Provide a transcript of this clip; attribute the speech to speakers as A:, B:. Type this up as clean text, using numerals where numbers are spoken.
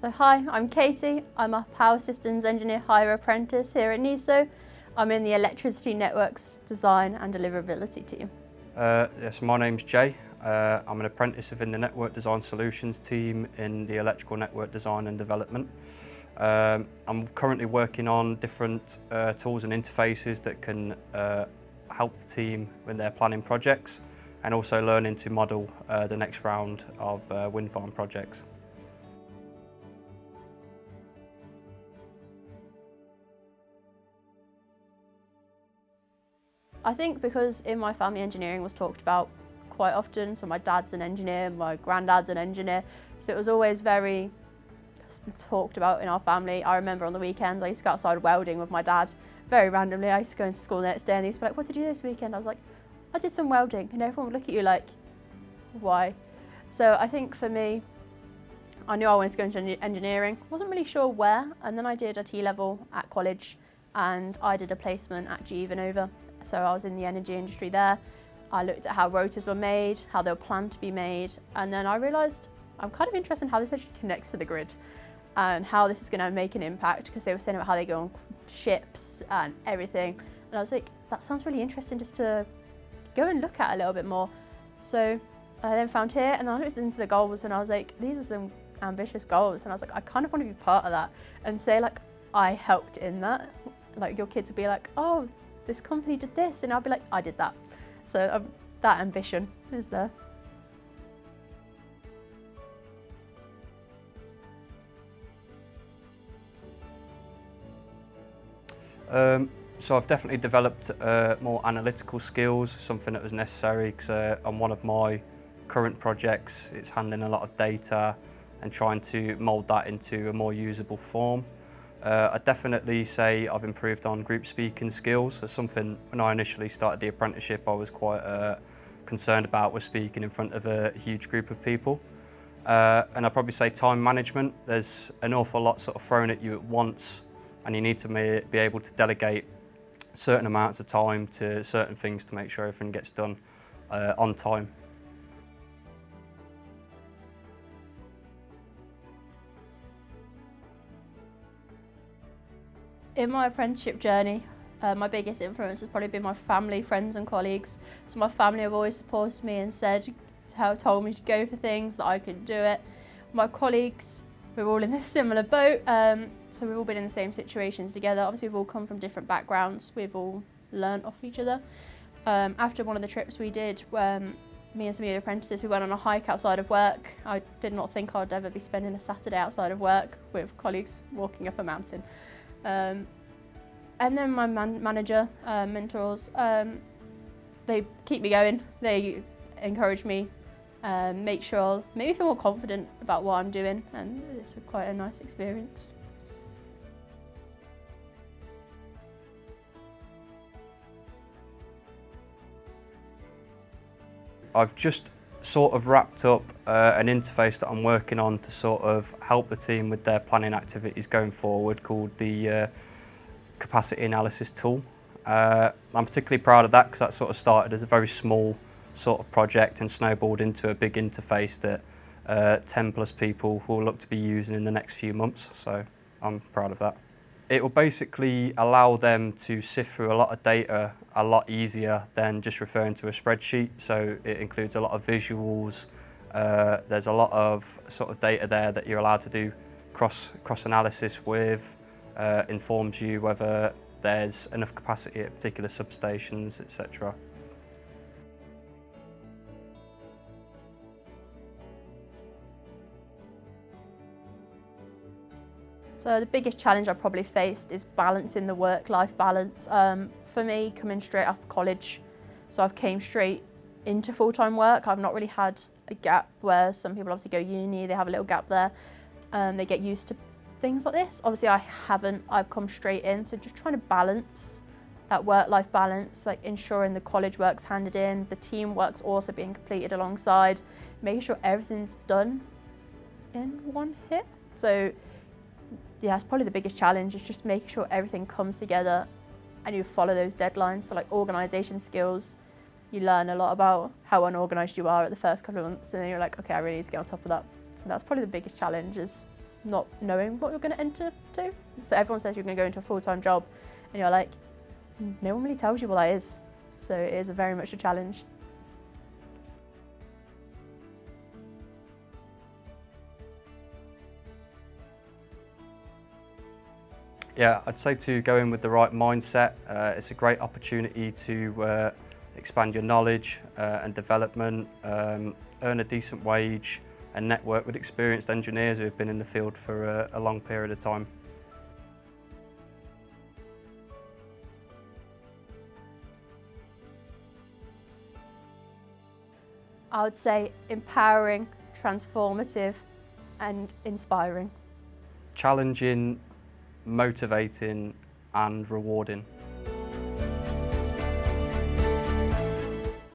A: So hi, I'm Katie. I'm a Power Systems Engineer Hire Apprentice here at NESO. I'm in the Electricity Networks Design and Deliverability team.
B: Yes, my name's Jay. I'm an apprentice within the Network Design Solutions team in the Electrical Network Design and Development. I'm currently working on different tools and interfaces that can help the team when they're planning projects, and also learning to model the next round of wind farm projects.
A: I think because in my family engineering was talked about quite often, so my dad's an engineer, my granddad's an engineer, so it was always very talked about in our family. I remember on the weekends I used to go outside welding with my dad, very randomly. I used to go into school the next day and they used to be like, "What did you do this weekend?" I was like, "I did some welding," and everyone would look at you like, "Why?" So I think for me, I knew I wanted to go into engineering, wasn't really sure where, and then I did a T-level at college and I did a placement at GE Vernova. So I was in the energy industry there. I looked at how rotors were made, how they were planned to be made, and then I realised I'm kind of interested in how this actually connects to the grid and how this is going to make an impact, because they were saying about how they go on ships and everything. And I was like, that sounds really interesting just to go and look at a little bit more. So I then found here and then I looked into the goals and I was like, these are some ambitious goals. And I was like, I kind of want to be part of that and say like, I helped in that. Like your kids would be like, oh, this company did this, and I'll be like, I did that. So that ambition is there.
B: So I've definitely developed more analytical skills, something that was necessary because on one of my current projects, it's handling a lot of data and trying to mould that into a more usable form. I'd definitely say I've improved on group speaking skills. So something when I initially started the apprenticeship I was quite concerned about, was speaking in front of a huge group of people. And I'd probably say time management. There's an awful lot sort of thrown at you at once and you need to be able to delegate certain amounts of time to certain things to make sure everything gets done on time.
A: In my apprenticeship journey, my biggest influence has probably been my family, friends and colleagues. So my family have always supported me and told me to go for things, that I could do it. My colleagues, we're all in a similar boat, so we've all been in the same situations together. Obviously we've all come from different backgrounds, we've all learned off each other. After one of the trips we did, me and some of the apprentices, we went on a hike outside of work. I did not think I'd ever be spending a Saturday outside of work with colleagues walking up a mountain. And then my manager, mentors, they keep me going, they encourage me, make me feel more confident about what I'm doing, and it's quite a nice experience.
B: I've just sort of wrapped up an interface that I'm working on to sort of help the team with their planning activities going forward, called the capacity analysis tool. I'm particularly proud of that because that sort of started as a very small sort of project and snowballed into a big interface that 10 plus people will look to be using in the next few months, so I'm proud of that. It will basically allow them to sift through a lot of data a lot easier than just referring to a spreadsheet. So it includes a lot of visuals. There's a lot of sort of data there that you're allowed to do cross analysis with. Informs you whether there's enough capacity at particular substations, etc.
A: So the biggest challenge I probably faced is balancing the work-life balance. For me, coming straight off college, so I've came straight into full-time work. I've not really had a gap where some people obviously go uni, they have a little gap there. They get used to things like this. Obviously I haven't, I've come straight in, so just trying to balance that work-life balance, like ensuring the college work's handed in, the team work's also being completed alongside, making sure everything's done in one hit. So yeah, it's probably the biggest challenge, is just making sure everything comes together and you follow those deadlines. So like organisation skills, you learn a lot about how unorganised you are at the first couple of months, and then you're like, okay, I really need to get on top of that. So that's probably the biggest challenge, is not knowing what you're going to enter to. So everyone says you're going to go into a full-time job and you're like, no one really tells you what that is. So it is very much a challenge.
B: Yeah, I'd say to go in with the right mindset. It's a great opportunity to expand your knowledge and development, earn a decent wage and network with experienced engineers who have been in the field for a long period of time.
A: I would say empowering, transformative and inspiring.
B: Challenging, motivating and rewarding.